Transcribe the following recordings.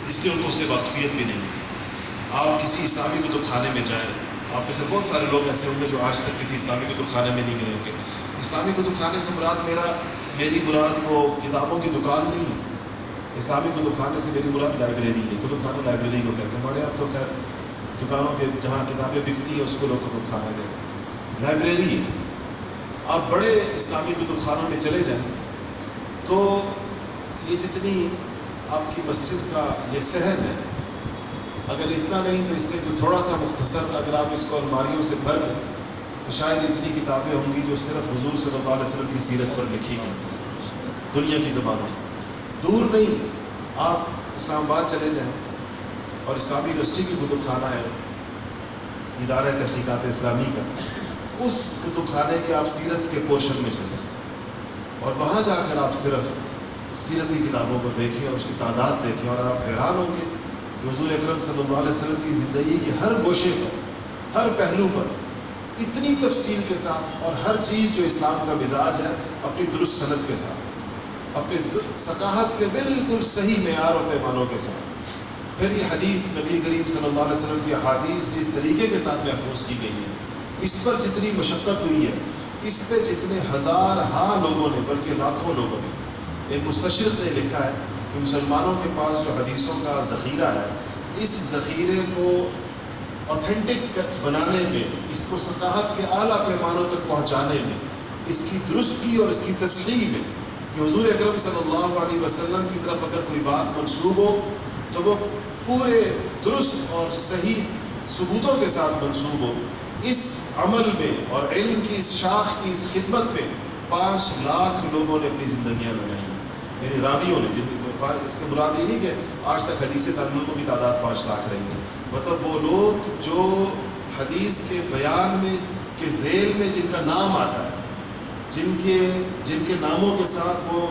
اس لیے ان کو اس سے واقفیت بھی نہیں. آپ کسی اسلامی کتب خانے میں جائیں, آپ میں سے بہت سارے لوگ ایسے ہوں گے جو آج تک کسی اسلامی کتب خانے میں نہیں گئے ہوں گے. اسلامی کتب خانے سے مراد میری مراد وہ کتابوں کی دکان نہیں ہے. اسلامی کتب خانے سے میری مراد لائبریری ہے. کتب خانہ لائبریری کو کہتے ہیں. ہمارے یہاں تو خیر دکانوں کے جہاں کتابیں بکتی ہیں اس کو لوگ کتب خانہ کہتے ہیں. لائبریری ہے. آپ بڑے اسلامی کتب خانوں میں چلے جائیں تو یہ جتنی آپ کی مسجد کا یہ صحن ہے, اگر اتنا نہیں تو اس سے تھوڑا سا مختصر, اگر آپ اس کو الماریوں سے بھر دیں تو شاید اتنی کتابیں ہوں گی جو صرف حضور صلی اللہ علیہ وسلم کی سیرت پر لکھی گئی دنیا کی زبانوں میں. دور نہیں, آپ اسلام آباد چلے جائیں اور اسلامی یونیورسٹی کی کتب خانہ ہے, ادارہ تحقیقات اسلامی کا, اس کتب خانے کے آپ سیرت کے پورشن میں چلے جائیں اور وہاں جا کر آپ صرف سیرت کی کتابوں کو دیکھیں اور اس کی تعداد دیکھیں اور آپ حیران ہوں گے کہ حضور اکرم صلی اللہ علیہ وسلم کی زندگی کے ہر گوشے پر, ہر پہلو پر اتنی تفصیل کے ساتھ اور ہر چیز جو اسلام کا مزاج ہے اپنی درست سند کے ساتھ, اپنی ثقافت کے بالکل صحیح معیار و پیمانوں کے ساتھ. پھر یہ حدیث نبی کریم صلی اللہ علیہ وسلم کی احادیث جس طریقے کے ساتھ محفوظ کی گئی ہے, اس پر جتنی مشقت ہوئی ہے, اس پہ جتنے ہزار لوگوں نے بلکہ لاکھوں لوگوں نے, ایک مستشرق نے لکھا ہے کہ مسلمانوں کے پاس جو حدیثوں کا ذخیرہ ہے, اس ذخیرے کو اوتھینٹک بنانے میں, اس کو ثقافت کے اعلیٰ پیمانوں تک پہنچانے میں, اس کی درستی اور اس کی تصحیح میں کہ حضور اکرم صلی اللہ علیہ وسلم کی طرف اگر کوئی بات منسوب ہو تو وہ پورے درست اور صحیح ثبوتوں کے ساتھ منسوب ہو. اس عمل میں اور علم کی اس شاخ کی اس خدمت میں 5 لاکھ لوگوں نے اپنی زندگیاں لگائیں, یعنی راویوں نے. اس کے مراد یہ نہیں کہ آج تک حدیث تعلیم کی تعداد 5 لاکھ رہی ہے, مطلب وہ لوگ جو حدیث کے بیان میں کے ذیل میں جن کا نام آتا ہے, جن کے ناموں کے ساتھ وہ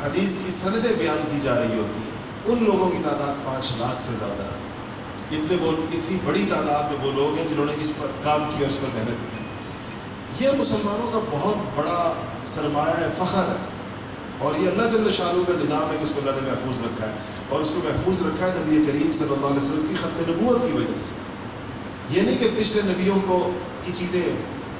حدیث کی سندیں بیان کی جا رہی ہوتی ہیں, ان لوگوں کی تعداد 5 لاکھ سے زیادہ ہے. اتنی بڑی تعداد میں وہ لوگ ہیں جنہوں نے اس پر کام کیا اور اس پر محنت کی. یہ مسلمانوں کا بہت بڑا سرمایہ فخر ہے, اور یہ اللہ جل شانہ کا نظام ہے کہ اس کو اللہ نے محفوظ رکھا ہے, اور اس کو محفوظ رکھا ہے نبی کریم صلی اللہ علیہ وسلم کی ختم نبوت کی وجہ سے. یہ نہیں کہ پچھلے نبیوں کی چیزیں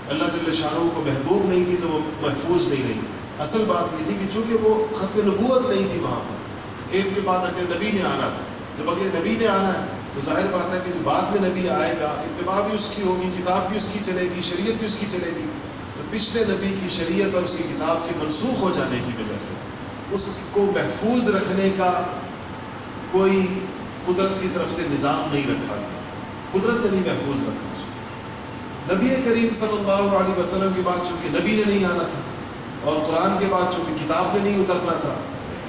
اللہ جل شانہ کو محبوب نہیں تھی تو وہ محفوظ نہیں رہی. اصل بات یہ تھی کہ چونکہ وہ ختم نبوت نہیں تھی وہاں پر, ایک کے بعد اگلے نبی نے آنا تھا. جب اگلے نبی نے آنا ہے تو ظاہر بات ہے کہ جو بعد میں نبی آئے گا اتباع بھی اس کی ہوگی, کتاب بھی اس کی چلے گی, شریعت بھی اس کی چلے گی. تو پچھلے نبی کی شریعت اور اس کی کتاب کے منسوخ ہو جانے کی وجہ سے اس کو محفوظ رکھنے کا کوئی قدرت کی طرف سے نظام نہیں رکھا گیا. قدرت نے نہیں محفوظ رکھا اس کو. نبی کریم صلی اللہ علیہ وسلم کے بعد چونکہ نبی نے نہیں آنا تھا اور قرآن کے بعد چونکہ کتاب نے نہیں اترنا تھا,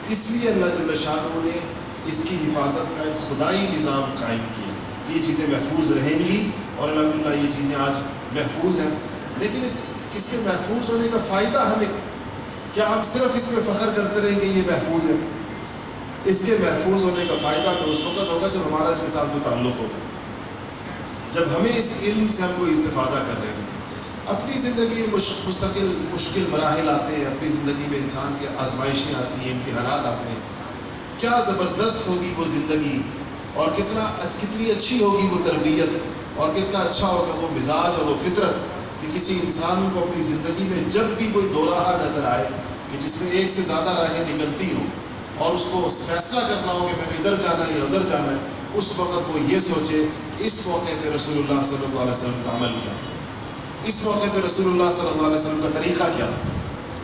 اس لیے اللہ جل شانہ نے اس کی حفاظت کا ایک خدائی نظام قائم کیا کہ یہ چیزیں محفوظ رہیں گی, اور الحمدللہ یہ چیزیں آج محفوظ ہیں. لیکن اس کے محفوظ ہونے کا فائدہ ہمیں کیا, ہم صرف اس میں فخر کرتے رہیں کہ یہ محفوظ ہے؟ اس کے محفوظ ہونے کا فائدہ تو اس وقت ہوگا جب ہمارا اس کے ساتھ کوئی تعلق ہوگا, جب ہمیں اس علم سے ہم کوئی استفادہ کر رہے ہیں. اپنی زندگی میں مستقل مشکل مراحل آتے ہیں, اپنی زندگی میں انسان کی آزمائشیں آتی ہیں, امتحانات آتے ہیں. کیا زبردست ہوگی وہ زندگی, اور کتنی اچھی ہوگی وہ تربیت, اور کتنا اچھا ہوگا وہ مزاج اور وہ فطرت کہ کسی انسان کو اپنی زندگی میں جب بھی کوئی دو راہ نظر آئے کہ جس میں ایک سے زیادہ راہیں نکلتی ہوں اور اس کو فیصلہ کرنا ہو کہ میں نے ادھر جانا ہے یا ادھر جانا ہے, اس وقت وہ یہ سوچے اس موقع پہ رسول اللہ صلی اللہ علیہ وسلم کا عمل کیا, اس موقع پہ رسول اللہ صلی اللہ علیہ وسلم کا طریقہ کیا.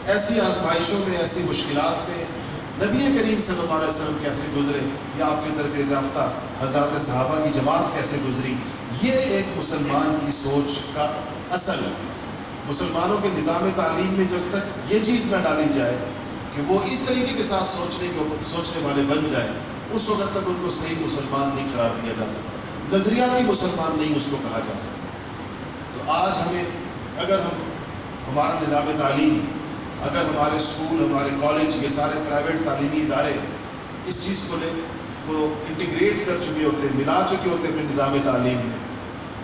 ایسی آزمائشوں میں, ایسی مشکلات میں نبی کریم صلی اللہ علیہ وسلم کیسے گزرے, یا آپ کی تربیت یافتہ حضرات صحابہ کی جماعت کیسے گزری, یہ ایک مسلمان کی سوچ کا اصل ہے. مسلمانوں کے نظام تعلیم میں جب تک یہ چیز نہ ڈالی جائے کہ وہ اس طریقے کے ساتھ سوچنے والے بن جائیں, اس وقت تک ان کو صحیح مسلمان نہیں قرار دیا جا سکتا, نظریاتی مسلمان نہیں اس کو کہا جا سکتا. تو آج ہمیں اگر ہمارا نظام تعلیم, اگر ہمارے اسکول, ہمارے کالج, یہ سارے پرائیویٹ تعلیمی ادارے اس چیز کو انٹیگریٹ کر چکے ہوتے, ملا چکے ہوتے اپنے نظام تعلیم میں,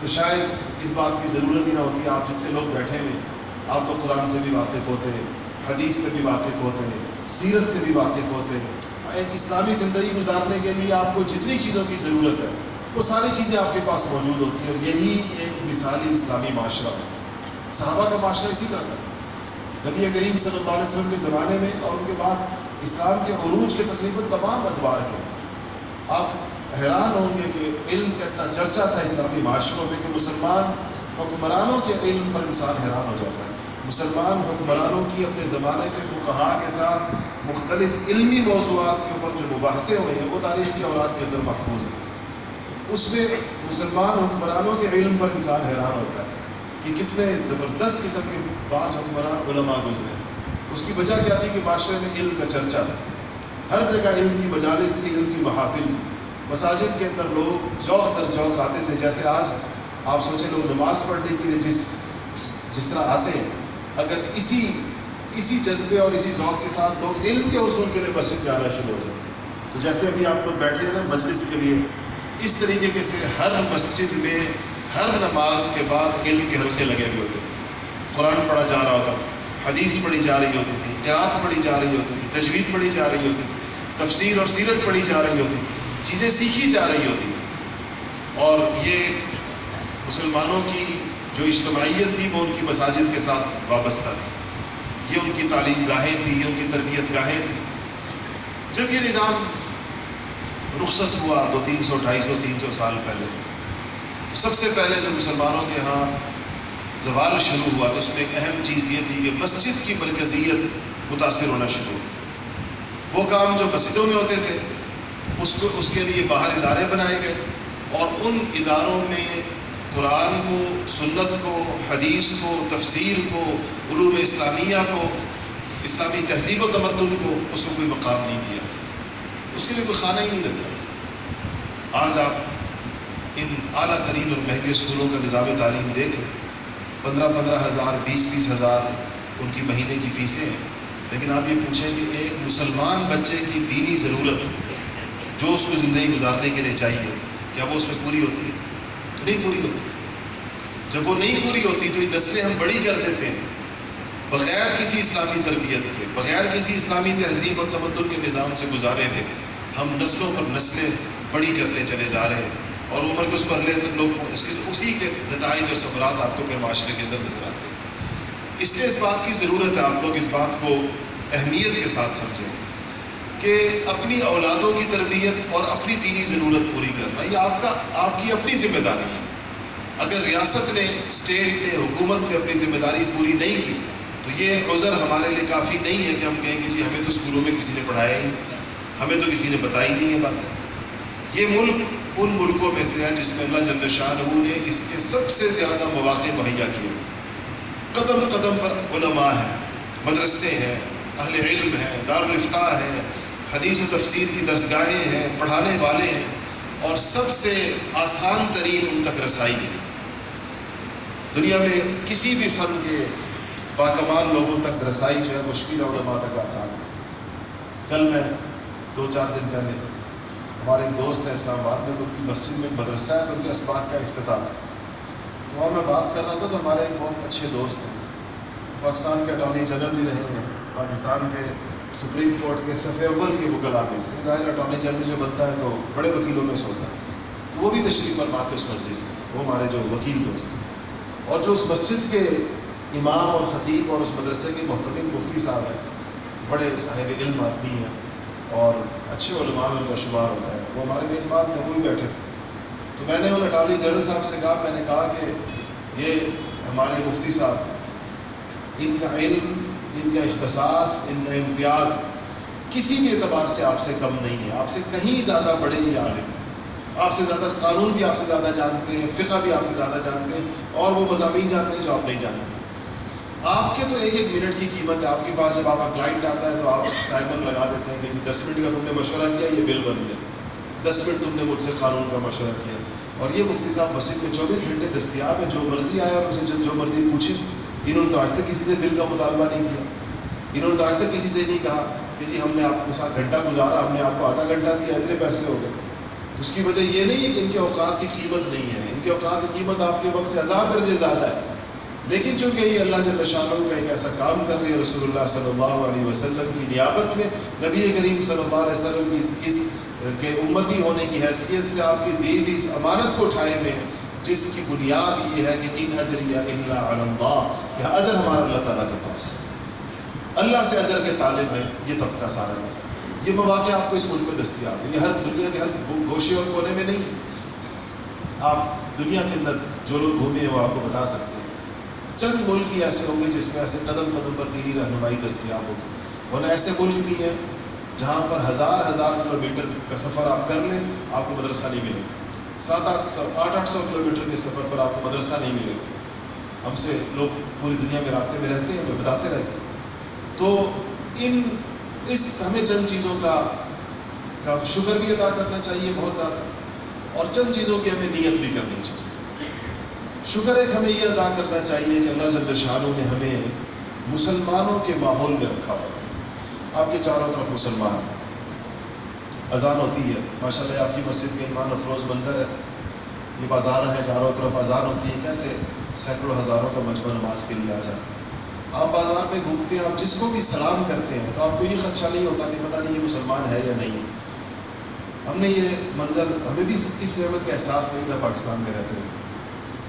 تو شاید اس بات کی ضرورت ہی نہ ہوتی. آپ جتنے لوگ بیٹھے ہوئے, آپ تو قرآن سے بھی واقف ہوتے ہیں, حدیث سے بھی واقف ہوتے ہیں, سیرت سے بھی واقف ہوتے ہیں, اسلامی زندگی گزارنے کے لیے آپ کو جتنی چیزوں کی ضرورت ہے وہ ساری چیزیں آپ کے پاس موجود ہوتی ہیں. اور یہی ایک مثالی اسلامی معاشرہ ہے. صحابہ کا معاشرہ اسی طرح کا. نبی کریم صلی اللہ علیہ وسلم کے زمانے میں اور ان کے بعد اسلام کے عروج کے تقریباً تمام ادوار کے آپ حیران ہوں گے کہ علم کا اتنا چرچا تھا اسلامی معاشروں میں کہ مسلمان حکمرانوں کے علم پر انسان حیران ہو جاتا ہے. مسلمان حکمرانوں کی اپنے زمانے کے فقہاء کے ساتھ مختلف علمی موضوعات کے اوپر جو مباحثے ہوئے ہیں وہ تاریخ کے اوراق کے اندر محفوظ ہیں. اس میں مسلمان حکمرانوں کے علم پر انسان حیران ہوتا ہے کہ کتنے زبردست قسم کے بعض حکمران علماء گزرے. اس کی وجہ کیا تھی کہ معاشرے میں علم کا چرچا تھا. ہر جگہ علم کی مجالس تھی, علم کی محافل تھی. مساجد کے اندر لوگ ذوق در ذوق آتے تھے. جیسے آج آپ سوچیں لوگ نماز پڑھنے کے لیے جس طرح آتے ہیں, اگر اسی جذبے اور اسی ذوق کے ساتھ لوگ علم کے حصول کے لیے مسجد میں آنا شروع ہو جائے تو جیسے ابھی آپ لوگ بیٹھے ہیں نا مجلس کے لیے, اس طریقے سے ہر مسجد میں ہر نماز کے بعد علم کے حلقے لگے ہوئے ہوتے تھے. قرآن پڑھا جا رہا ہوتا تھا, حدیث پڑھی جا رہی ہوتی تھی, قرات پڑھی جا رہی ہوتی تھی, تجوید پڑھی جا رہی ہوتی تھی, تفسیر اور سیرت پڑھی جا رہی ہوتی تھی, چیزیں سیکھی جا رہی ہوتی تھی. اور یہ مسلمانوں کی جو اجتماعیت تھی وہ ان کی مساجد کے ساتھ وابستہ تھی. یہ ان کی تعلیم گاہیں تھی, یہ ان کی تربیت گاہیں تھی. جب یہ نظام رخصت ہوا 300 250 300 سال پہلے, تو سب سے پہلے جب مسلمانوں کے ہاں زوال شروع ہوا تو اس میں ایک اہم چیز یہ تھی کہ مسجد کی مرکزیت متاثر ہونا شروع ہوئی. وہ کام جو مسجدوں میں ہوتے تھے اس کے لیے باہر ادارے بنائے گئے, اور ان اداروں میں قرآن کو, سنت کو, حدیث کو, تفسیر کو, علوم اسلامیہ کو, اسلامی تہذیب و تمدن کو, اس کو کوئی مقام نہیں دیا. اس کے لیے کوئی خانہ ہی نہیں رکھا. آج آپ ان اعلیٰ ترین اور مہنگے اسکولوں کا نظام تعلیم دیکھ لیں, 15,000 20,000 ان کی مہینے کی فیسیں ہیں. لیکن آپ یہ پوچھیں کہ ایک مسلمان بچے کی دینی ضرورت جو اس کو زندگی گزارنے کے لیے چاہیے, کیا وہ اس میں پوری ہوتی ہے؟ تو نہیں پوری ہوتی. جب وہ نہیں پوری ہوتی تو یہ نسلیں ہم بڑی کر دیتے ہیں بغیر کسی اسلامی تربیت کے, بغیر کسی اسلامی تہذیب اور تمدن کے نظام سے گزارے ہوئے ہم نسلوں پر نسلیں بڑی کرتے چلے جا رہے ہیں. اور عمر کے اس مرحلے تک لوگ اسی کے نتائج اور ثمرات آپ کو پھر معاشرے کے اندر نظر آتے ہیں. اس لیے اس بات کی ضرورت ہے آپ لوگ اس بات کو اہمیت کے ساتھ سمجھیں کہ اپنی اولادوں کی تربیت اور اپنی دینی ضرورت پوری کرنا یہ آپ کی اپنی ذمہ داری ہے. اگر ریاست نے, اسٹیٹ نے, حکومت نے اپنی ذمہ داری پوری نہیں کی تو یہ عذر ہمارے لیے کافی نہیں ہے کہ ہم کہیں کہ جی ہمیں تو اسکولوں میں کسی نے پڑھایا ہی نہیں, ہمیں تو کسی نے بتائی نہیں یہ بات. یہ ملک ان ملکوں میں سے ہے جس میں اللہ جل شانہ نے اس کے سب سے زیادہ مواقع مہیا کیے. قدم قدم پر علماء ہیں, مدرسے ہیں, اہل علم ہیں, دارالافتاء ہیں, حدیث و تفسیر کی درسگاہیں ہیں, پڑھانے والے ہیں, اور سب سے آسان ترین ان تک رسائی ہے. دنیا میں کسی بھی فن کے باکمال لوگوں تک رسائی جو ہے مشکل ہے, علماء تک آسان ہے. کل میں 2-4 دن پہلے ہمارے ایک دوست ہیں اسلام آباد میں, تو ان کی مسجد میں مدرسہ ہے, تو ان کے اسباق کا افتتاح تھا. تو وہاں میں بات کر رہا تھا تو ہمارے ایک بہت اچھے دوست ہیں, پاکستان کے اٹارنی جنرل بھی رہے ہیں, پاکستان کے سپریم کورٹ کے صف اول کے وکلاء میں سے, ظاہر اٹارنی جنرل جو بنتا ہے تو بڑے وکیلوں میں سے ہوتا ہے, تو وہ بھی تشریف فرما تھے اس مجلس میں. وہ ہمارے جو وکیل دوست ہیں, اور جو اس مسجد کے امام اور خطیب اور اس مدرسے کے محترم مفتی صاحب ہیں, بڑے صاحب علم آدمی ہیں اور اچھے علماء میں ان کا شمار ہوتا ہے. وہ ہمارے میزبان تھے, وہ بھی بیٹھے تھے. تو میں نے ان اٹارنی جنرل صاحب سے کہا, میں نے کہا کہ یہ ہمارے مفتی صاحب, ان کا علم, ان کا اختصاص, ان کا امتیاز کسی بھی اعتبار سے آپ سے کم نہیں ہے. آپ سے کہیں زیادہ بڑے یہ عالم, آپ سے زیادہ قانون بھی آپ سے زیادہ جانتے ہیں, فقہ بھی آپ سے زیادہ جانتے ہیں, اور وہ مضامین جانتے ہیں جو آپ نہیں جانتے. آپ کے تو ایک منٹ کی قیمت ہے. آپ کے پاس جب آپ کا کلائنٹ آتا ہے تو آپ ٹائمر لگا دیتے ہیں کہ 10 منٹ کا تم نے مشورہ کیا, یہ بل بن گیا. 10 منٹ تم نے مجھ سے قانون کا مشورہ کیا. اور یہ مفتی صاحب مسجد میں 24 گھنٹے دستیاب ہیں, جو مرضی آیا اور اسے جو مرضی پوچھے. انہوں نے تو آج تک کسی سے بل کا مطالبہ نہیں کیا. انہوں نے تو آج تک کسی سے نہیں کہا کہ جی ہم نے آپ کے ساتھ گھنٹہ گزارا, ہم نے آپ کو آدھا گھنٹہ دیا, اتنے پیسے ہو گئے. اس کی وجہ یہ نہیں ہے کہ ان کے اوقات کی قیمت نہیں ہے. ان کے اوقات کی قیمت آپ کے وقت سے 1000 درجے زیادہ ہے. لیکن چونکہ یہ اللہ جل شانہ کا ایک ایسا کام کر رہے ہیں، رسول اللہ صلی اللہ علیہ وسلم کی نیابت میں، نبی کریم صلی اللہ علیہ وسلم کی اس کے امتی ہونے کی حیثیت سے آپ کی دی ہوئی اس امانت کو اٹھائے ہوئے ہیں، جس کی بنیاد یہ ہے کہ ان اجریہ الا علی اللہ، کہ اجر ہمارا اللہ تعالیٰ کے پاس ہے، اللہ سے اجر کے طالب ہیں یہ طبقہ سارا نظر۔ یہ مواقع آپ کو اس ملک میں دستیاب ہے، یہ ہر دنیا کے ہر گوشے اور کونے میں نہیں۔ آپ دنیا کے اندر جو لوگ گھومے ہیں وہ آپ کو بتا سکتے ہیں، چند ملک ہی ایسے ہوں گے جس میں ایسے قدم قدم پر دینی رہنمائی دستیاب ہوگی، ورنہ ایسے ملک بھی ہیں جہاں پر ہزار کلومیٹر کا سفر آپ کر لیں آپ کو مدرسہ نہیں ملے گا، 700-800 کلومیٹر کے سفر پر آپ کو مدرسہ نہیں ملے گا۔ ہم سے لوگ پوری دنیا میں رابطے میں رہتے ہیں، ہمیں بتاتے رہتے ہیں۔ تو ہمیں چند چیزوں کا شکر بھی ادا کرنا چاہیے بہت زیادہ، اور چند چیزوں کی ہمیں نیت بھی کرنی چاہیے۔ شکر ایک ہمیں یہ ادا کرنا چاہیے کہ اللہ جل شانہ نے ہمیں مسلمانوں کے ماحول میں رکھا ہوا، آپ کے چاروں طرف مسلمان ہیں، اذان ہوتی ہے، ماشاءاللہ آپ کی مسجد کا ایمان افروز منظر ہے، یہ بازار ہیں چاروں طرف اذان ہوتی ہے، کیسے سینکڑوں ہزاروں کا مجمع نماز کے لیے آ جاتا ہے۔ آپ بازار میں گھومتے ہیں، آپ جس کو بھی سلام کرتے ہیں تو آپ کو یہ خدشہ نہیں ہوتا کہ پتہ نہیں یہ مسلمان ہے یا نہیں ہے۔ ہم نے یہ منظر، ہمیں بھی اس نعمت کا احساس نہیں تھا پاکستان میں رہتے ہوئے۔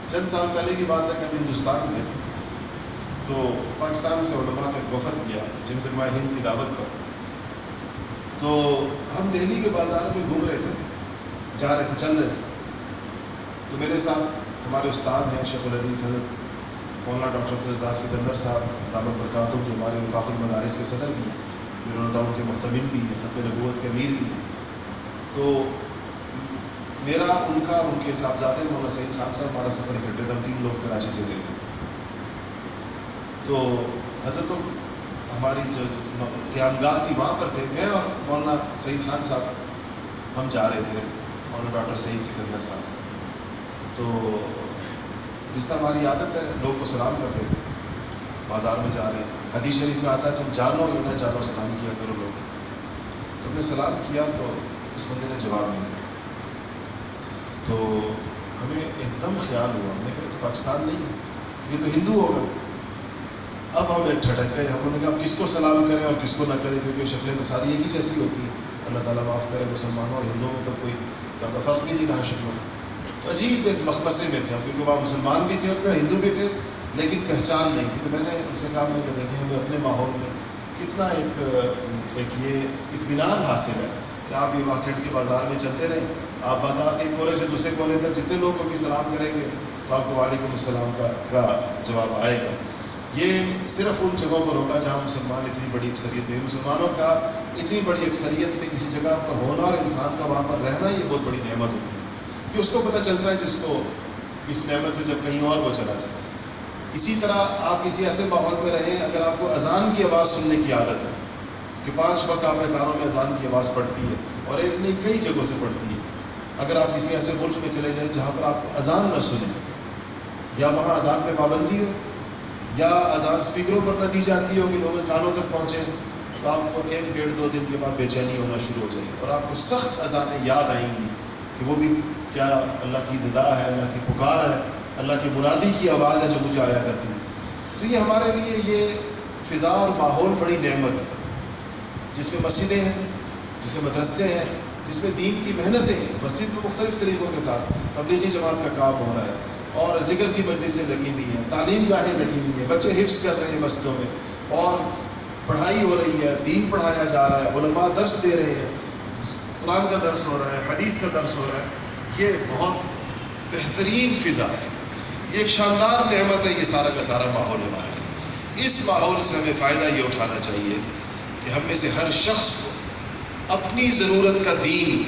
چند سال پہلے کی بات ہے کہ ہم ہندوستان میں تو پاکستان سے علماء کا ایک وفد گیا جمعیت علماء ہند کی دعوت پر، تو ہم دہلی کے بازار میں گھوم رہے تھے، جا رہے تھے، چل رہے تھے، تو میرے ساتھ ہمارے استاد ہیں شیخ الحدیث حضرت مولانا ڈاکٹر عبدالرزاق سکندر صاحب دامت برکاتہم، جو ہمارے وفاق المدارس کے صدر بھی ہیں، میرون ٹاؤن کے محتمم بھی ہیں، ختم نبوت کے امیر بھی ہیں۔ تو میرا ان کے صاحبزادے مولانا سعید خان صاحب، ہمارا سفر اکٹھے تھا، 3 لوگ کراچی سے گئے۔ تو حضرت ہماری جو قیام گاہ تھی وہاں پر تھے، میں اور مولانا سعید خان صاحب ہم جا رہے تھے، مولانا ڈاکٹر سعید سکندر صاحب۔ تو جس طرح ہماری عادت ہے لوگ کو سلام کرتے ہیں، بازار میں جا رہے ہیں، حدیث شریف میں آتا ہے تم جانو یا نہ جانو سلام کیا کرو لوگ۔ تو ہم نے سلام کیا تو اس بندے نے جواب نہیں دیا، تو ہمیں ایک دم خیال ہوا، ہم نے کہا تو پاکستان نہیں ہے، یہ تو ہندو ہوگا۔ اب ہمیں ٹھٹک گئے، ہم نے کہا کس کو سلام کریں اور کس کو نہ کریں، کیونکہ شکلیں تو ساری ایک ہی جیسی ہوتی ہیں، اللہ تعالیٰ معاف کرے، مسلمانوں اور ہندوؤں میں تو کوئی زیادہ فرق بھی نہیں رہا شکلوں میں۔ عجیب ایک مخمصے میں تھے ہم، کیونکہ وہاں مسلمان بھی تھے اور میں ہندو بھی تھے، لیکن پہچان نہیں تھی۔ تو میں نے ان سے کہا، میں کہ دیکھیں ہمیں اپنے ماحول میں کتنا ایک یہ اطمینان حاصل ہے کہ آپ یہ مارکیٹ کے بازار میں چلتے رہیں، آپ بازار کے ایک کونے سے دوسرے کونے تک جتنے لوگ کو بھی سلام کریں گے تو آپ کو وعلیکم السلام کا جواب آئے گا۔ یہ صرف ان جگہوں پر ہوگا جہاں مسلمان اتنی بڑی اکثریت میں، مسلمانوں کا اتنی بڑی اکثریت میں کسی جگہ پر ہونا اور انسان کا وہاں پر رہنا، یہ بہت بڑی نعمت ہوتی ہے۔ یہ اس کو پتہ چلتا ہے جس کو اس نعمت سے جب کہیں اور وہ چلا جاتا ہے۔ اسی طرح آپ کسی ایسے ماحول میں رہیں، اگر آپ کو اذان کی آواز سننے کی عادت ہے کہ 5 وقت آپ کانوں میں اذان کی آواز پڑتی ہے، اور ایک نہیں کئی جگہوں سے پڑتی ہے، اگر آپ کسی ایسے ملک میں چلے جائیں جہاں پر آپ اذان نہ سنیں، یا وہاں اذان پہ پابندی ہو، یا اذان اسپیکروں پر نہ دی جاتی ہو کہ لوگوں کے کانوں تک پہنچے، تو آپ کو 1-1.5-2 دن کے بعد بے چینی ہونا شروع ہو جائے گی، اور آپ کو سخت اذانیں یاد آئیں گی کہ وہ بھی کیا اللہ کی ندا ہے، اللہ کی پکار ہے، اللہ کی منادی کی آواز ہے جو مجھے آیا کرتی تھی۔ تو یہ ہمارے لیے یہ فضا اور ماحول بڑی نعمت ہے، جس میں مسجدیں ہیں، جس میں مدرسے ہیں، جس میں دین کی محنتیں ہیں، مسجد میں مختلف طریقوں کے ساتھ تبلیغی جماعت کا کام ہو رہا ہے، اور ذکر کی مجلسیں لگی ہوئی ہیں، تعلیم گاہیں لگی ہوئی ہیں، بچے حفظ کر رہے ہیں مسجدوں میں، اور پڑھائی ہو رہی ہے، دین پڑھایا جا رہا ہے، علماء درس دے رہے ہیں، قرآن کا درس ہو رہا ہے، حدیث کا درس ہو رہا ہے۔ یہ بہت بہترین فضا ہے، یہ ایک شاندار نعمت ہے، یہ سارا کا سارا ماحول ہمارے لیے۔ اس ماحول سے ہمیں فائدہ یہ اٹھانا چاہیے کہ ہم میں سے ہر شخص کو اپنی ضرورت کا دین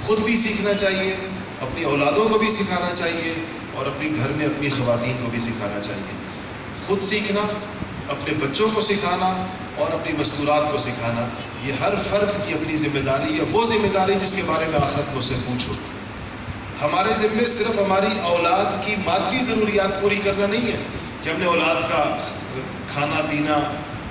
خود بھی سیکھنا چاہیے، اپنی اولادوں کو بھی سکھانا چاہیے، اور اپنی گھر میں اپنی خواتین کو بھی سکھانا چاہیے۔ خود سیکھنا، اپنے بچوں کو سکھانا، اور اپنی مستورات کو سکھانا، یہ ہر فرد کی اپنی ذمہ داری ہے، وہ ذمہ داری جس کے بارے میں آخرت کو اس سے پوچھو۔ ہمارے ذمے صرف ہماری اولاد کی مادی ضروریات پوری کرنا نہیں ہے کہ ہم نے اولاد کا کھانا پینا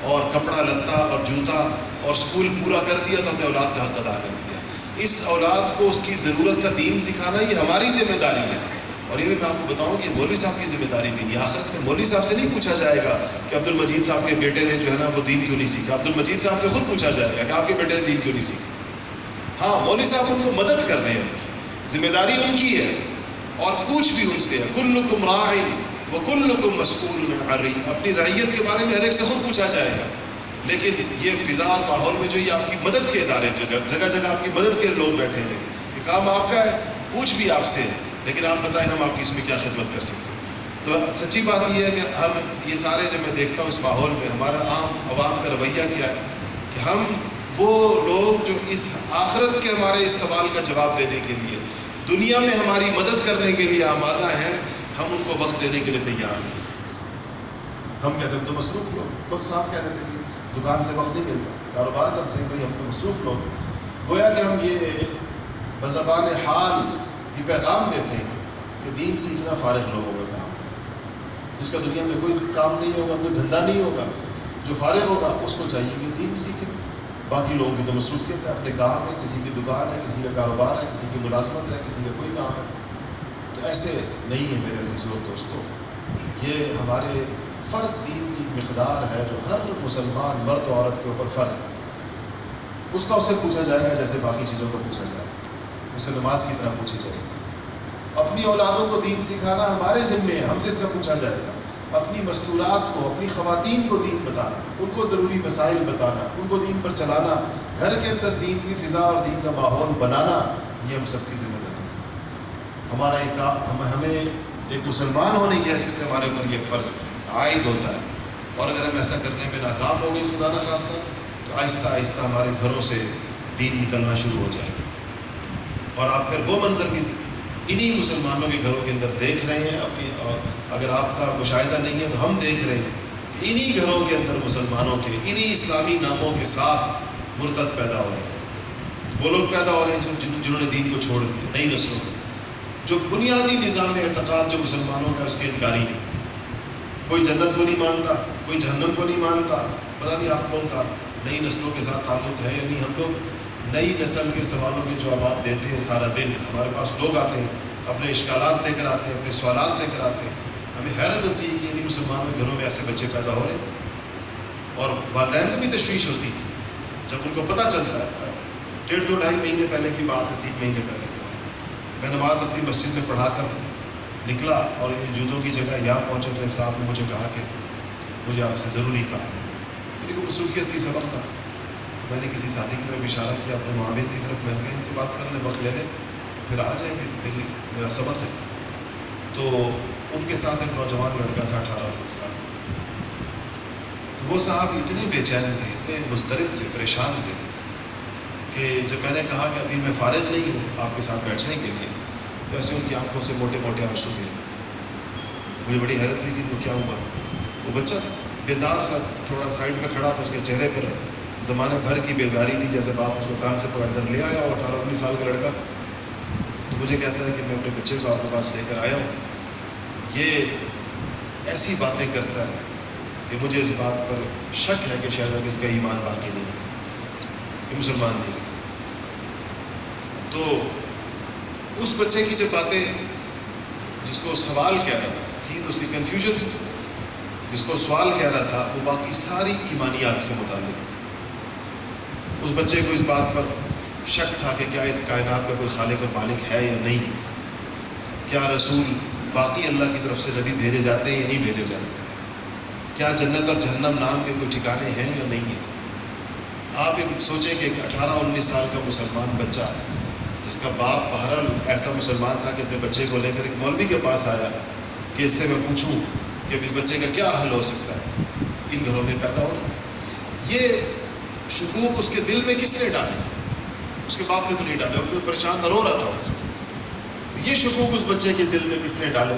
اور کپڑا لتا اور جوتا اور سکول پورا کر دیا تو ہم نے اولاد کا حق ادا کر دیا۔ اس اولاد کو اس کی ضرورت کا دین سکھانا یہ ہماری ذمہ داری ہے، اور یہ بھی میں آپ کو بتاؤں کہ مولوی صاحب کی ذمہ داری بھی نہیں. آخرت میں مولوی صاحب سے نہیں پوچھا جائے گا کہ عبد المجید صاحب کے بیٹے نے جو ہے نا وہ دین کیوں نہیں سیکھا. عبد المجید صاحب سے خود پوچھا جائے گا کہ آپ کے بیٹے نے دین کیوں نہیں سیکھا. ہاں مولوی صاحب ان کو مدد کر رہے ہیں, ذمہ داری ان کی ہے, اور پوچھ بھی ان سے ہے. کلکم راع وکلکم مسئول عن رعیتہ, اپنی رعیت کے بارے میں ہر ایک سے خود پوچھا جائے گا. لیکن یہ فضا اور ماحول میں جو یہ آپ کی مدد کے ادارے, جگہ جگہ آپ کی مدد کے لوگ بیٹھے ہیں, یہ کام آپ کا ہے, پوچھ بھی آپ سے ہے, لیکن آپ بتائیں ہم آپ کی اس میں کیا خدمت کر سکتے ہیں. تو سچی بات یہ ہے کہ ہم یہ سارے جو میں دیکھتا ہوں اس ماحول میں ہمارا عام عوام کا رویہ کیا ہے کہ ہم وہ لوگ جو اس آخرت کے ہمارے اس سوال کا جواب دینے کے لیے دنیا میں ہماری مدد کرنے کے لیے آمادہ ہیں, ہم ان کو وقت دینے کے لیے تیار نہیں. ہم کہتے ہیں تو مصروف لوگ, بہت صاف کہہ دیتے ہیں کہ دکان سے وقت نہیں ملتا, کاروبار کرتے ہیں, بھائی ہم تو مصروف لوگ. گویا کہ ہم یہ بزبان حال یہ پیغام دیتے ہیں کہ دین سیکھنا فارغ لوگوں کا کام ہے, جس کا دنیا میں کوئی کام نہیں ہوگا, کوئی دھندا نہیں ہوگا, جو فارغ ہوگا اس کو چاہیے کہ دین سیکھے. باقی لوگوں کی تو مصروفیت ہے, اپنے کام ہے, کسی کی دکان ہے, کسی کا کاروبار ہے, کسی کی ملازمت ہے, کسی کا کوئی کام ہے. تو ایسے نہیں ہے میرے عزیزوں دوستوں. یہ ہمارے فرض دین کی مقدار ہے جو ہر مسلمان مرد و عورت کے اوپر فرض ہے. اس کا اس سے پوچھا جائے گا جیسے باقی چیزوں کو پوچھا جائے گا, اسے نماز کی طرح پوچھی جائے گی. اپنی اولادوں کو دین سکھانا ہمارے ذمے ہے, ہم سے اس کا پوچھا جائے گا. اپنی مستورات کو, اپنی خواتین کو دین بتانا, ان کو ضروری مسائل بتانا, ان کو دین پر چلانا, گھر کے اندر دین کی فضا اور دین کا ماحول بنانا, یہ ہم سب کی ذمہ داری ہے. ہمارا ایک کام, ہمیں ایک مسلمان ہونے کی حیثیت سے ہمارے اوپر یہ فرض عائد ہوتا ہے. اور اگر ہم ایسا کرنے میں ناکام ہو گئے خدا نخواستہ, تو آہستہ آہستہ ہمارے گھروں سے دین نکلنا شروع ہو جائے گا. اور آپ پھر وہ منظر بھی انہی مسلمانوں کے گھروں کے اندر دیکھ رہے ہیں اپنی, اور اگر آپ کا مشاہدہ نہیں ہے تو ہم دیکھ رہے ہیں کہ انہی گھروں کے اندر مسلمانوں کے انہی اسلامی ناموں کے ساتھ مرتد پیدا ہو رہے ہیں. وہ لوگ پیدا ہو رہے ہیں جنہوں نے دین کو چھوڑ دیا, نئی نسلوں کو, جو بنیادی نظام اعتقاد جو مسلمانوں کا اس کے انکاری نہیں. کوئی جنت کو نہیں مانتا, کوئی جہنم کو نہیں مانتا. پتہ نہیں آپ لوگوں کا نئی نسلوں کے ساتھ تعلق ہے یا نہیں. ہم لوگ نئی نسل کے سوالوں کے جوابات دیتے ہیں سارا دن. ہمارے پاس لوگ آتے ہیں, اپنے اشکالات لے کر آتے ہیں, اپنے سوالات لے کر آتے ہیں. ہمیں حیرت ہوتی ہے کہ انہیں مسلمانوں کے گھروں میں ایسے بچے پیدا ہو رہے ہیں. اور والدین کو بھی تشویش ہوتی ہے جب ان کو پتہ چلتا ہے. 1.5-2 مہینے پہلے کی بات ہے, 3 مہینے پہلے کی بات. میں نماز اپنی مسجد میں پڑھا کر نکلا اور ان جوتوں کی جگہ یہاں پہنچے تو ایک صاحب نے مجھے کہا کہ مجھے آپ سے ضروری کام ہے. میری کوئی مصروفیت تھی, سبق تھا. میں نے کسی ساتھی کی طرف اشارہ کیا, اپنے معاون کی طرف. میں نے کہا ان سے بات کر لیں, وقت لے لیں, پھر آ جائیں گے, میرا سبق ہے. تو ان کے ساتھ ایک نوجوان لڑکا تھا 18-19 سال. وہ صاحب اتنے بے چین تھے, اتنے مضطرب تھے, پریشان تھے کہ جب میں نے کہا کہ ابھی میں فارغ نہیں ہوں آپ کے ساتھ بیٹھنے کے لیے, تو ایسے ان کی آنکھوں سے موٹے موٹے آنسو ہوئے. مجھے بڑی حیرت ہوئی کہ وہ کیا ہوا. وہ بچہ بیزار سا تھوڑا سائڈ پہ کھڑا تھا, اس کے چہرے پر زمانے بھر کی بیزاری تھی, جیسے باپ اس کو کام سے پکڑ کر لے آیا. اور 18-19 سال کا لڑکا. تو مجھے کہتا ہے کہ میں اپنے بچے کو آپ کے پاس لے کر آیا ہوں, یہ ایسی باتیں کرتا ہے کہ مجھے اس بات پر شک ہے کہ شاید اب اس کا ایمان باقی نہیں ہے, یہ مسلمان نہیں. تو اس بچے کی جو باتیں, جس کو سوال کہہ رہا تھا, تھی تو اس کی کنفیوژنس تھی, جس کو سوال کہہ رہا تھا وہ باقی ساری ایمانیات سے متعلق تھی. اس بچے کو اس بات پر شک تھا کہ کیا اس کائنات کا کوئی خالق اور مالک ہے یا نہیں, کیا رسول باقی اللہ کی طرف سے نبی بھیجے جاتے ہیں یا نہیں بھیجے جاتے, کیا جنت اور جہنم نام کے کوئی ٹھکانے ہیں یا نہیں ہیں. آپ ایک سوچیں کہ 18-19 سال کا مسلمان بچہ, جس کا باپ بہرحال ایسا مسلمان تھا کہ اپنے بچے کو لے کر ایک مولوی کے پاس آیا کہ اس سے میں پوچھوں کہ اس بچے کا کیا حل ہو سکتا ہے, ان گھروں میں پیدا ہو. یہ شکوک اس کے دل میں کس نے ڈالے؟ اس کے باپ نے تو نہیں ڈالے, اب تو پریشان تو رو رہا تھا. یہ شکوک اس بچے کے دل میں کس نے ڈالے؟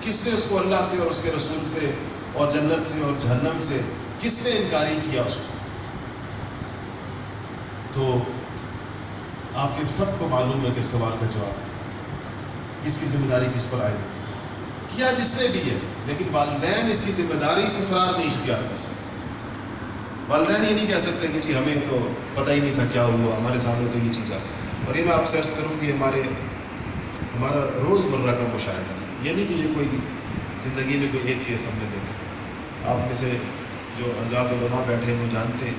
کس نے اس کو اللہ سے اور اس کے رسول سے اور جنت سے اور جہنم سے کس نے انکاری کیا اس کو؟ تو آپ کے سب کو معلوم ہے کہ سوال کا جواب ہے. اس کی ذمہ داری کس پر آئے گی؟ کیا جس نے بھی ہے, لیکن والدین اس کی ذمہ داری سے فرار نہیں اختیار کر سکتے. والدین یہ نہیں کہہ سکتے کہ جی ہمیں تو پتہ ہی نہیں تھا کیا ہوا, ہمارے سامنے تو یہ چیز آ. اور یہ میں آپ سے عرض کروں کہ ہمارا روزمرہ کا مشاہدہ ہے، یہ نہیں کہ یہ کوئی زندگی میں کوئی ایک کیس ہم نے دیکھا۔ آپ میں سے جو آزاد علماء بیٹھے ہیں وہ جانتے ہیں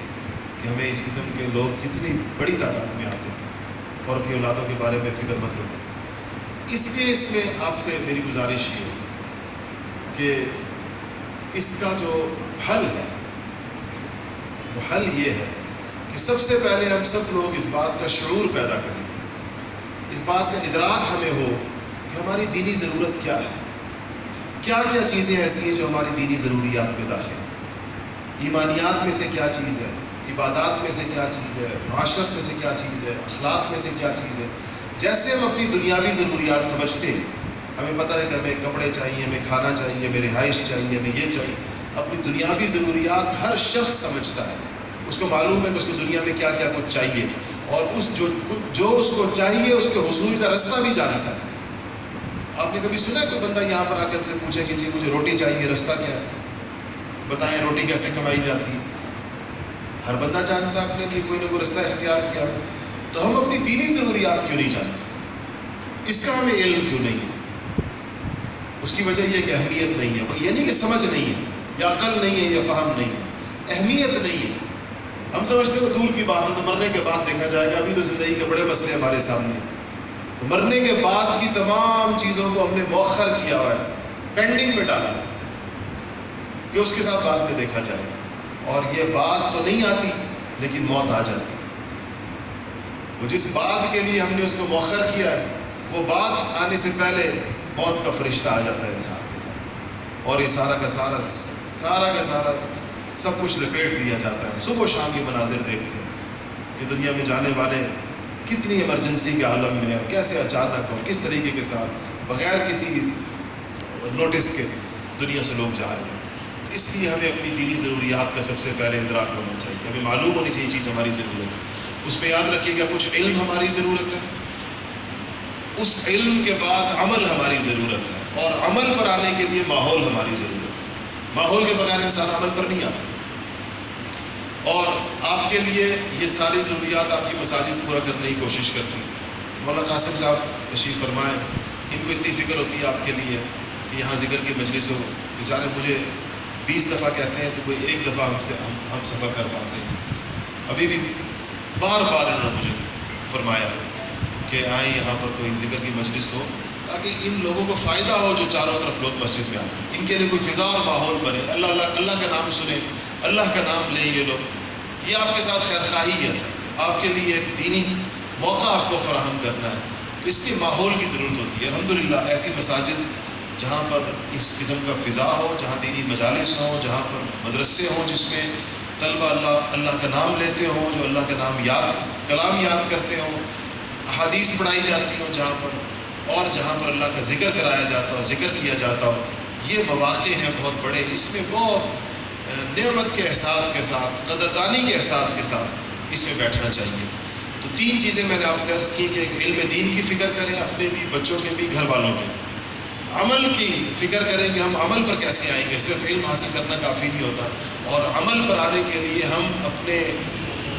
کہ ہمیں اس قسم کے لوگ کتنی بڑی تعداد میں آتے ہیں اور اپنی اولادوں کے بارے میں فکر مند ہوتے ہیں۔ اس لیے اس میں آپ سے میری گزارش یہ ہے کہ اس کا جو حل ہے وہ حل یہ ہے کہ سب سے پہلے ہم سب لوگ اس بات کا شعور پیدا کریں، اس بات کا ادراک ہمیں ہو کہ ہماری دینی ضرورت کیا ہے، کیا کیا چیزیں ایسی ہیں جو ہماری دینی ضروریات میں داخل ہیں۔ ایمانیات میں سے کیا چیز ہے، عبادات میں سے کیا چیز ہے، معاشرت میں سے کیا چیز ہے، اخلاق میں سے کیا چیز ہے۔ جیسے ہم اپنی دنیاوی ضروریات سمجھتے ہیں، ہمیں پتہ ہے کہ ہمیں کپڑے چاہیے، ہمیں کھانا چاہیے، ہمیں رہائش چاہیے، ہمیں یہ چاہیے۔ اپنی دنیاوی ضروریات ہر شخص سمجھتا ہے، اس کو معلوم ہے کہ اس کو دنیا میں کیا کیا کچھ چاہیے، اور جو اس کو چاہیے اس کے حصول کا رستہ بھی جانتا ہے۔ آپ نے کبھی سنا ہے کوئی بندہ یہاں پر آ کر ہم سے پوچھے کہ جی مجھے روٹی چاہیے، رستہ کیا ہے، بتائیں روٹی کیسے کمائی جاتی ہے؟ ہر بندہ جانتا ہے اپنے لیے کوئی نہ کوئی رستہ اختیار کیا ہے۔ تو ہم اپنی دینی ضروریات کیوں نہیں جانتے؟ اس کا ہمیں علم کیوں نہیں ہے؟ اس کی وجہ یہ کہ اہمیت نہیں ہے، یہ نہیں کہ سمجھ نہیں ہے یا عقل نہیں ہے یا فہم نہیں ہے، اہمیت نہیں ہے۔ ہم سمجھتے ہو دور کی بات ہے تو مرنے کے بعد دیکھا جائے گا، ابھی تو زندگی کے بڑے مسئلے ہمارے سامنے ہیں، تو مرنے کے بعد کی تمام چیزوں کو ہم نے مؤخر کیا ہوا ہے، پینڈنگ میں ڈالا ہے کہ اس کے ساتھ بعد میں دیکھا جائے گا۔ اور یہ بات تو نہیں آتی لیکن موت آ جاتی ہے۔ وہ جس بات کے لیے ہم نے اس کو مؤخر کیا ہے، وہ بات آنے سے پہلے موت کا فرشتہ آ جاتا ہے انسان کے ساتھ، اور یہ سارا کا سارا سب کچھ لپیٹ دیا جاتا ہے۔ صبح و شام کے مناظر دیکھتے ہیں کہ دنیا میں جانے والے کتنی ایمرجنسی کے عالم میں اور کیسے اچانک اور کس طریقے کے ساتھ بغیر کسی نوٹس کے دنیا سے لوگ جا رہے ہیں۔ اس لیے ہمیں اپنی دینی ضروریات کا سب سے پہلے ادراک ہونا چاہیے، ہمیں معلوم ہونی چاہیے چیز ہماری ضرورت ہے۔ اس میں یاد رکھیے گا کچھ علم ہماری ضرورت ہے، اس علم کے بعد عمل ہماری ضرورت ہے، اور عمل پر آنے کے لیے ماحول ہماری ضرورت ہے۔ ماحول کے بغیر انسان عمل پر نہیں آتا۔ اور آپ کے لیے یہ ساری ضروریات آپ کی مساجد پورا کرنے کی کوشش کرتی ہیں۔ مولانا قاسم صاحب تشریف فرمائیں، ان کو اتنی فکر ہوتی ہے آپ کے لیے کہ یہاں ذکر کی مجلس ہو، بیچارے مجھے 20 دفعہ کہتے ہیں تو کوئی ایک دفعہ ہم سفر کر پاتے ہیں۔ ابھی بھی بار بار انہوں نے مجھے فرمایا کہ آئیں یہاں پر کوئی ذکر کی مجلس ہو تاکہ ان لوگوں کو فائدہ ہو جو چاروں طرف لوگ مسجد میں آتے ہیں، ان کے لیے کوئی فضا اور ماحول بنے، اللہ کا نام سنیں، اللہ کا نام لیں یہ لوگ۔ یہ آپ کے ساتھ خیر خواہی ہے، آپ کے لیے ایک دینی موقع آپ کو فراہم کرنا ہے، اس کے ماحول کی ضرورت ہوتی ہے۔ الحمدللہ ایسی مساجد جہاں پر اس قسم کا فضا ہو، جہاں دینی مجالس ہوں، جہاں پر مدرسے ہوں جس میں طلبہ اللہ کا نام لیتے ہوں، جو اللہ کا نام کلام یاد کرتے ہوں، احادیث پڑھائی جاتی ہوں جہاں پر، اور جہاں پر اللہ کا ذکر کرایا جاتا ہو، ذکر کیا جاتا ہو، یہ مواقع ہیں بہت بڑے۔ اس میں بہت نعمت کے احساس کے ساتھ، قدردانی کے احساس کے ساتھ اس میں بیٹھنا چاہیے۔ تو 3 چیزیں میں نے آپ سے عرض کی کہ علم دین کی فکر کریں، اپنے بھی، بچوں کے بھی، گھر والوں کے۔ عمل کی فکر کریں کہ ہم عمل پر کیسے آئیں گے، صرف علم حاصل کرنا کافی نہیں ہوتا، اور عمل پر آنے کے لیے ہم اپنے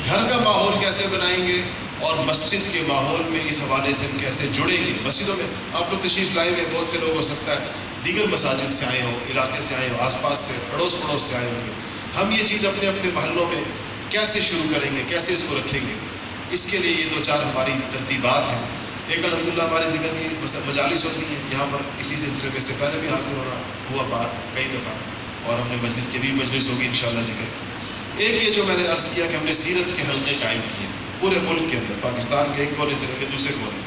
گھر کا ماحول کیسے بنائیں گے اور مسجد کے ماحول میں اس حوالے سے ہم کیسے جڑیں گے۔ مسجدوں میں آپ لوگ تشریف لائے ہوئے بہت سے لوگ ہو سکتا ہے دیگر مساجد سے آئے ہوں، علاقے سے آئے ہوں، آس پاس سے، اڑوس پڑوس سے آئے ہوں گے۔ ہم یہ چیز اپنے اپنے محلوں میں کیسے شروع کریں گے، کیسے اس کو رکھیں گے، اس کے لیے یہ 2-4 ہماری ترتیبات ہیں۔ ایک الحمدللہ ہمارے ذکر کی مجالس ہوتی ہیں، یہاں پر اسی سلسلے میں سے پہلے بھی حاصل ہوا بات کئی دفعہ، اور ہم نے مجلس کی بھی مجلس ہوگی انشاءاللہ ذکر۔ ایک یہ جو میں نے عرض کیا کہ ہم نے سیرت کے حلقے قائم کیے پورے ملک کے اندر، پاکستان کے ایک کونے سے لے کے دوسرے کونے،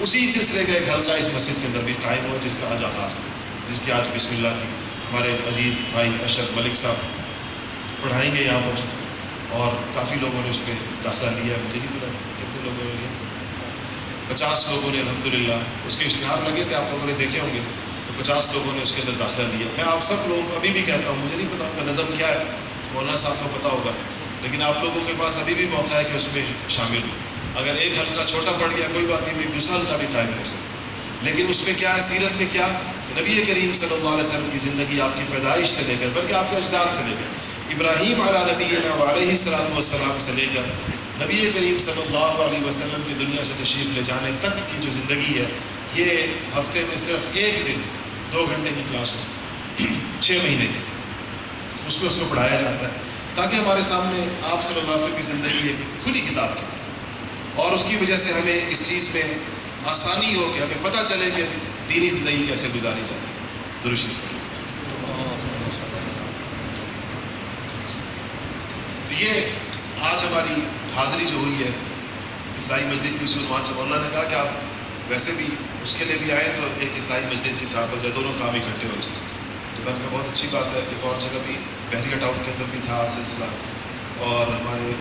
اسی سلسلے کا ایک حلقہ اس مسجد کے اندر بھی قائم ہوا جس کا آج آغاز تھا، جس کی آج بسم اللہ تھی۔ ہمارے عزیز بھائی اشرف ملک صاحب پڑھائیں گے یہاں پر، اور کافی لوگوں نے اس میں داخلہ لیا ہے، مجھے نہیں پتا کتنے لوگوں نے لیا، 50 لوگوں نے الحمدللہ، اس کے اشتہار لگے تھے، آپ لوگوں نے دیکھے ہوں گے، تو 50 لوگوں نے اس کے اندر داخلہ لیا۔ میں آپ سب لوگوں کو ابھی بھی کہتا ہوں، مجھے نہیں پتا ان کا نظم کیا ہے، مولانا صاحب کو پتا ہوگا، لیکن آپ لوگوں کے پاس ابھی بھی موقع ہے کہ اس میں شامل ہو۔ اگر ایک حلقہ چھوٹا پڑ گیا کوئی بات نہیں، دوسرا حلقہ بھی قائم کر سکتے، لیکن اس میں کیا ہے، سیرت میں کیا، نبی کریم صلی اللہ علیہ وسلم کی زندگی آپ کی پیدائش سے لے کر، بلکہ آپ کے اجداد سے لے کر، ابراہیم علیہ نبینا علیہ السلام سے لے کر نبی کریم صلی اللہ علیہ وسلم کی دنیا سے تشریف لے جانے تک کی جو زندگی ہے، یہ ہفتے میں صرف ایک دن 2 گھنٹے کی کلاس ہو 6 مہینے کی، اس میں اس کو پڑھایا جاتا ہے تاکہ ہمارے سامنے آپ صلی اللہ علیہ وسلم کی زندگی ایک کھلی کتاب کی، اور اس کی وجہ سے ہمیں اس چیز میں آسانی ہو کہ ہمیں پتہ چلے کہ دینی زندگی کیسے گزاری جائے۔ درود شریف پڑھیں۔ یہ آج ہماری حاضری جو ہوئی ہے اصلاحی مجلس میں، عثمان صاحب اللہ نے کہا کہ آپ ویسے بھی اس کے لیے بھی آئے تو ایک اصلاحی مجلس کے ساتھ ہو جائے، دونوں کام اکٹھے ہو جائے، تو میں نے کہا بہت اچھی بات ہے۔ ایک اور جگہ بھی بحریہ ٹاؤن کے اندر بھی تھا سلسلہ، اور ہمارے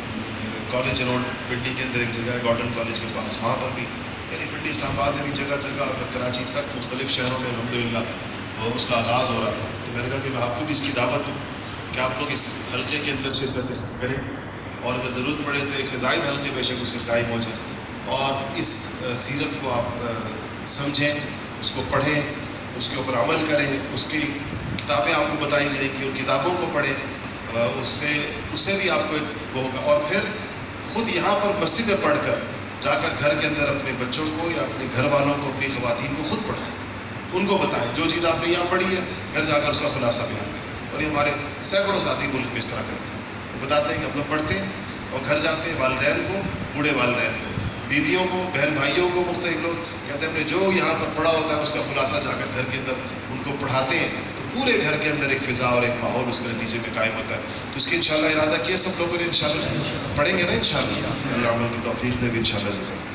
کالج روڈ پنڈی کے اندر ایک جگہ ہے گارڈن کالج کے پاس، وہاں پر بھی، یعنی پنڈی اسلام آباد میں بھی جگہ جگہ، کراچی تک مختلف شہروں میں الحمدللہ اس کا آغاز ہو رہا تھا۔ تو میں نے کہا کہ میں آپ کو بھی اس کی دعوت دوں کہ آپ لوگ اس حلقے کے اندر شرکت کریں، اور اگر ضرورت پڑے تو ایک سے زائد حلقے بے شک اس سے قائم ہو جائیں، اور اس سیرت کو آپ سمجھیں، اس کو پڑھیں، اس کے اوپر عمل کریں، اس کی کتابیں آپ کو بتائی جائیں گی، ان کتابوں کو پڑھیں، اس سے بھی آپ کو ایک وہ ہوگا، اور پھر خود یہاں پر مسجد میں پڑھ کر جا کر گھر کے اندر اپنے بچوں کو یا اپنے گھر والوں کو، اپنی خواتین کو خود پڑھائیں، ان کو بتائیں جو چیز آپ نے یہاں پڑھی ہے گھر جا کر اس کا خلاصہ بیان کریں۔ اور یہ ہمارے سینکڑوں ساتھی ملک میں اس طرح کرتے ہیں، وہ بتاتے ہیں کہ ہم لوگ پڑھتے ہیں اور گھر جاتے ہیں، والدین کو، بوڑھے والدین کو، بیویوں کو، بہن بھائیوں کو، مختلف لوگ کہتے ہیں ہم نے جو یہاں پر پڑھا ہوتا ہے اس کا خلاصہ جا کر گھر کے اندر ان کو پڑھاتے ہیں، تو پورے گھر کے اندر ایک فضا اور ایک ماحول اس کے نتیجے میں قائم ہوتا ہے۔ تو اس کی انشاءاللہ ارادہ کیا سب لوگوں نے، انشاءاللہ پڑھیں گے نا، انشاءاللہ اللہ عمل کی توفیق دے بھی انشاءاللہ ذکر